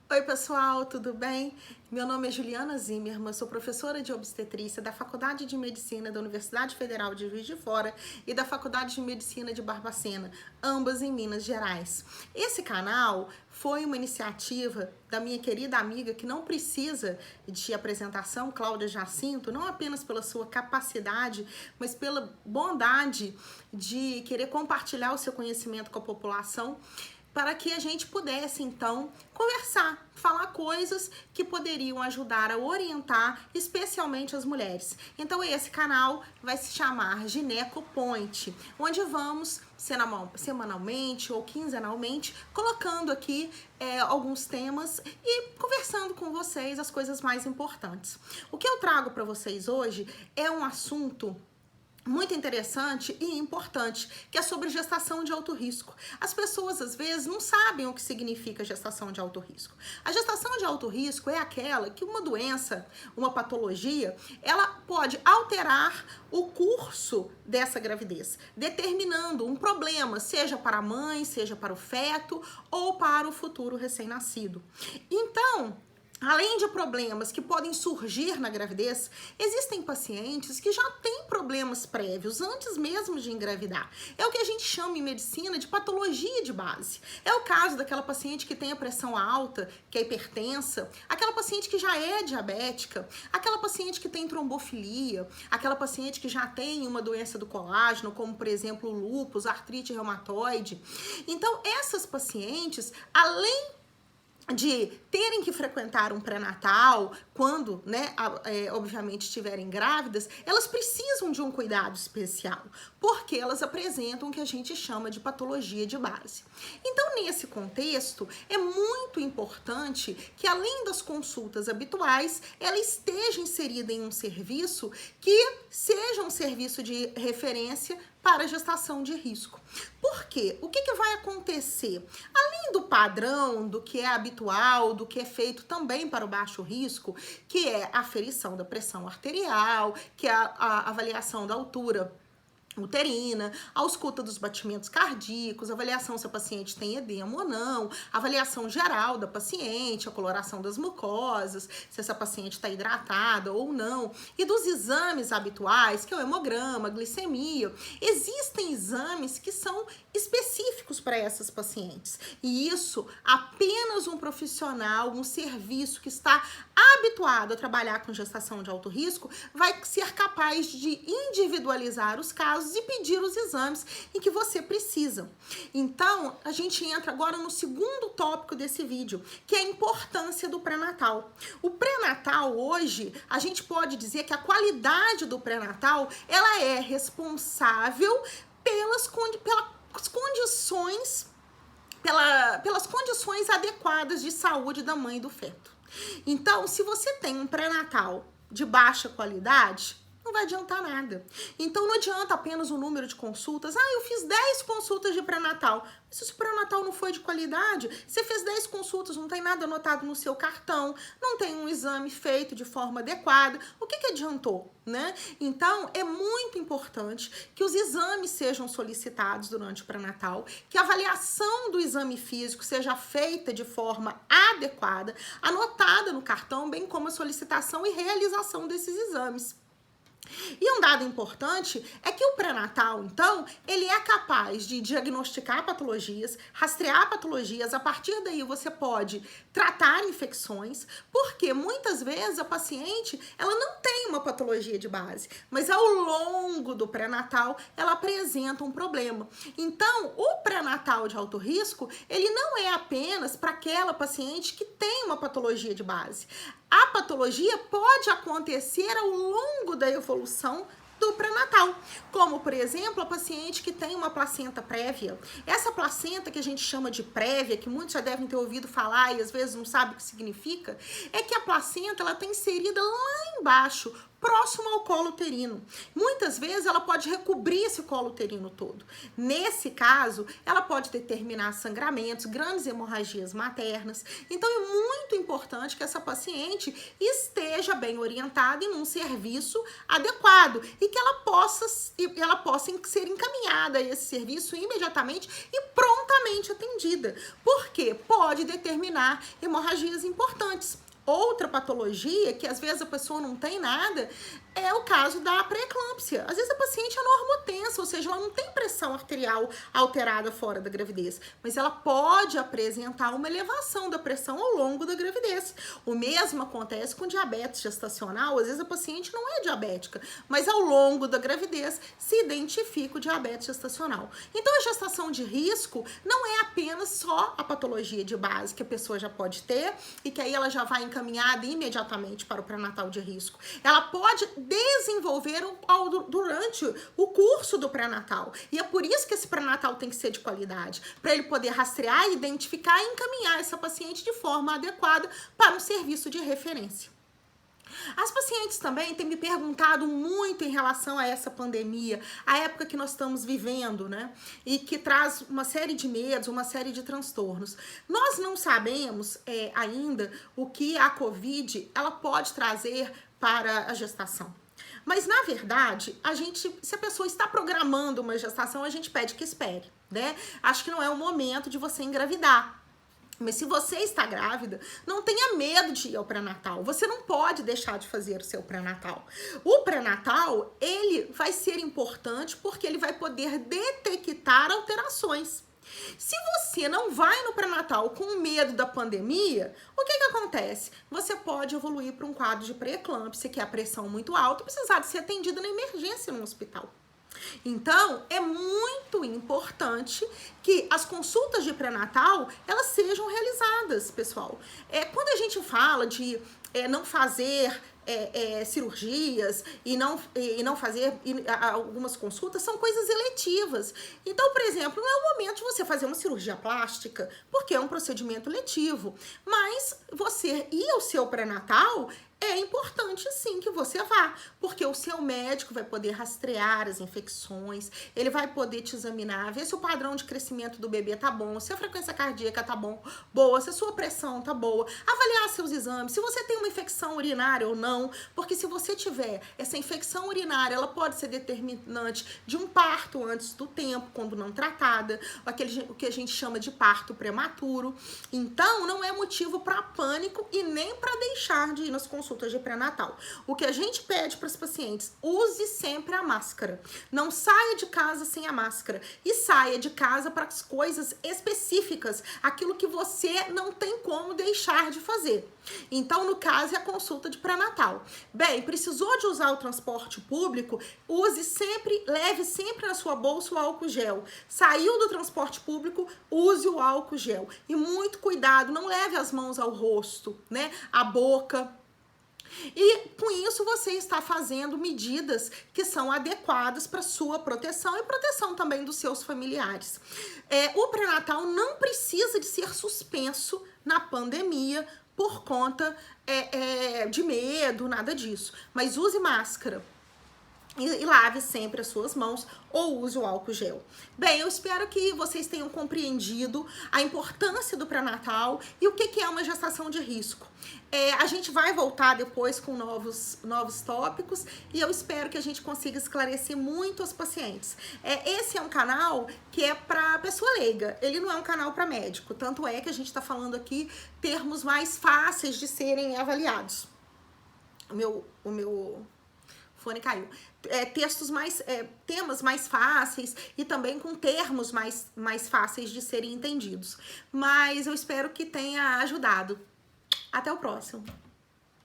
Oi pessoal, tudo bem? Meu nome é Juliana Zimmermann, sou professora de obstetrícia da Faculdade de Medicina da Universidade Federal de Juiz de Fora e da Faculdade de Medicina de Barbacena, ambas em Minas Gerais. Esse canal foi uma iniciativa da minha querida amiga que não precisa de apresentação, Cláudia Jacinto, não apenas pela sua capacidade, mas pela bondade de querer compartilhar o seu conhecimento com a população, para que a gente pudesse, então, conversar, falar coisas que poderiam ajudar a orientar, especialmente as mulheres. Então, esse canal vai se chamar Gineco Point, onde vamos, semanalmente ou quinzenalmente, colocando aqui alguns temas e conversando com vocês as coisas mais importantes. O que eu trago para vocês hoje é um assunto muito interessante e importante, que é sobre gestação de alto risco. As pessoas, às vezes, não sabem o que significa gestação de alto risco. A gestação de alto risco é aquela que uma doença, uma patologia, ela pode alterar o curso dessa gravidez, determinando um problema, seja para a mãe, seja para o feto ou para o futuro recém-nascido. Então, além de problemas que podem surgir na gravidez, existem pacientes que já têm problemas prévios antes mesmo de engravidar. É o que a gente chama em medicina de patologia de base. É o caso daquela paciente que tem a pressão alta, que é hipertensa, aquela paciente que já é diabética, aquela paciente que tem trombofilia, aquela paciente que já tem uma doença do colágeno, como por exemplo o lúpus, artrite reumatoide. Então, essas pacientes, além de terem que frequentar um pré-natal quando, obviamente, estiverem grávidas, elas precisam de um cuidado especial, porque elas apresentam o que a gente chama de patologia de base. Então, nesse contexto, é muito importante que, além das consultas habituais, ela esteja inserida em um serviço que seja um serviço de referência para a gestação de risco. Por quê? O que vai acontecer? Além do padrão, do que é habitual, do que é feito também para o baixo risco, que é a aferição da pressão arterial, que é a avaliação da altura uterina, a ausculta dos batimentos cardíacos, avaliação se a paciente tem edema ou não, avaliação geral da paciente, a coloração das mucosas, se essa paciente está hidratada ou não, e dos exames habituais, que é o hemograma, a glicemia. Existem exames que são específicos para essas pacientes, e isso apenas um profissional, um serviço que está habituado a trabalhar com gestação de alto risco vai ser capaz de individualizar os casos e pedir os exames em que você precisa. Então, a gente entra agora no segundo tópico desse vídeo, que é a importância do pré-natal. O pré-natal hoje, a gente pode dizer que a qualidade do pré-natal, ela é responsável pelas condições adequadas de saúde da mãe e do feto. Então, se você tem um pré-natal de baixa qualidade, não vai adiantar nada. Então, não adianta apenas o número de consultas. Eu fiz 10 consultas de pré-natal. Mas se o pré-natal não foi de qualidade, você fez 10 consultas, não tem nada anotado no seu cartão, não tem um exame feito de forma adequada, o que adiantou, né? Então, é muito importante que os exames sejam solicitados durante o pré-natal, que a avaliação do exame físico seja feita de forma adequada, anotada no cartão, bem como a solicitação e realização desses exames. E um dado importante é que o pré-natal, então, ele é capaz de diagnosticar patologias, rastrear patologias, a partir daí você pode tratar infecções, porque muitas vezes a paciente, ela não tem uma patologia de base, mas ao longo do pré-natal, ela apresenta um problema. Então, o pré-natal de alto risco, ele não é apenas para aquela paciente que tem uma patologia de base. A patologia pode acontecer ao longo da evolução do pré-natal, como, por exemplo, a paciente que tem uma placenta prévia. Essa placenta que a gente chama de prévia, que muitos já devem ter ouvido falar e às vezes não sabem o que significa, é que a placenta ela está inserida lá embaixo, próximo ao colo uterino. Muitas vezes ela pode recobrir esse colo uterino todo. Nesse caso, ela pode determinar sangramentos, grandes hemorragias maternas. Então é muito importante que essa paciente esteja bem orientada em um serviço adequado e que ela possa ser encaminhada a esse serviço imediatamente e prontamente atendida. Porque pode determinar hemorragias importantes. Outra patologia, que às vezes a pessoa não tem nada, é o caso da pré-eclâmpsia. Às vezes a paciente é normotensa, ou seja, ela não tem pressão arterial alterada fora da gravidez, mas ela pode apresentar uma elevação da pressão ao longo da gravidez. O mesmo acontece com diabetes gestacional. Às vezes a paciente não é diabética, mas ao longo da gravidez se identifica o diabetes gestacional. Então a gestação de risco não é apenas só a patologia de base que a pessoa já pode ter e que aí ela já vai encaminhada imediatamente para o pré-natal de risco. Ela pode desenvolver durante o curso do pré-natal. E é por isso que esse pré-natal tem que ser de qualidade, para ele poder rastrear, identificar e encaminhar essa paciente de forma adequada para um serviço de referência. As pacientes também têm me perguntado muito em relação a essa pandemia, a época que nós estamos vivendo, né? E que traz uma série de medos, uma série de transtornos. Nós não sabemos ainda o que a Covid ela pode trazer para a gestação. Mas, na verdade, se a pessoa está programando uma gestação, a gente pede que espere, né? Acho que não é o momento de você engravidar. Mas se você está grávida, não tenha medo de ir ao pré-natal. Você não pode deixar de fazer o seu pré-natal. O pré-natal, ele vai ser importante porque ele vai poder detectar alterações. Se você não vai no pré-natal com medo da pandemia, o que acontece? Você pode evoluir para um quadro de pré-eclâmpsia, que é a pressão muito alta, e precisar de ser atendida na emergência no hospital. Então, é muito importante que as consultas de pré-natal, elas sejam realizadas, pessoal. Quando a gente fala de não fazer cirurgias e não fazer algumas consultas, são coisas eletivas. Então, por exemplo, não é o momento de você fazer uma cirurgia plástica, porque é um procedimento letivo. Mas você ir ao seu pré-natal, é importante sim que você vá, porque o seu médico vai poder rastrear as infecções, ele vai poder te examinar, ver se o padrão de crescimento do bebê tá bom, se a frequência cardíaca tá boa, se a sua pressão tá boa, avaliar seus exames, se você tem uma infecção urinária ou não, porque se você tiver essa infecção urinária, ela pode ser determinante de um parto antes do tempo, quando não tratada, o que a gente chama de parto prematuro. Então, não é motivo para pânico e nem para deixar de ir nas consultas de pré-natal. O que a gente pede para os pacientes, use sempre a máscara. Não saia de casa sem a máscara. E saia de casa para as coisas específicas, aquilo que você não tem como deixar de fazer. Então, no caso, é a consulta de pré-natal. Bem, precisou de usar o transporte público, leve sempre na sua bolsa o álcool gel. Saiu do transporte público, use o álcool gel. E muito cuidado, não leve as mãos ao rosto, né? A boca. E com isso você está fazendo medidas que são adequadas para sua proteção e proteção também dos seus familiares. O pré-natal não precisa de ser suspenso na pandemia por conta de medo, nada disso. Mas use máscara. E lave sempre as suas mãos ou use o álcool gel. Bem, eu espero que vocês tenham compreendido a importância do pré-natal e o que é uma gestação de risco. A gente vai voltar depois com novos tópicos e eu espero que a gente consiga esclarecer muito os pacientes. Esse é um canal que é para pessoa leiga, ele não é um canal para médico, tanto é que a gente está falando aqui termos mais fáceis de serem avaliados. O meu fone caiu. Temas mais fáceis e também com termos mais fáceis de serem entendidos. Mas eu espero que tenha ajudado. Até o próximo.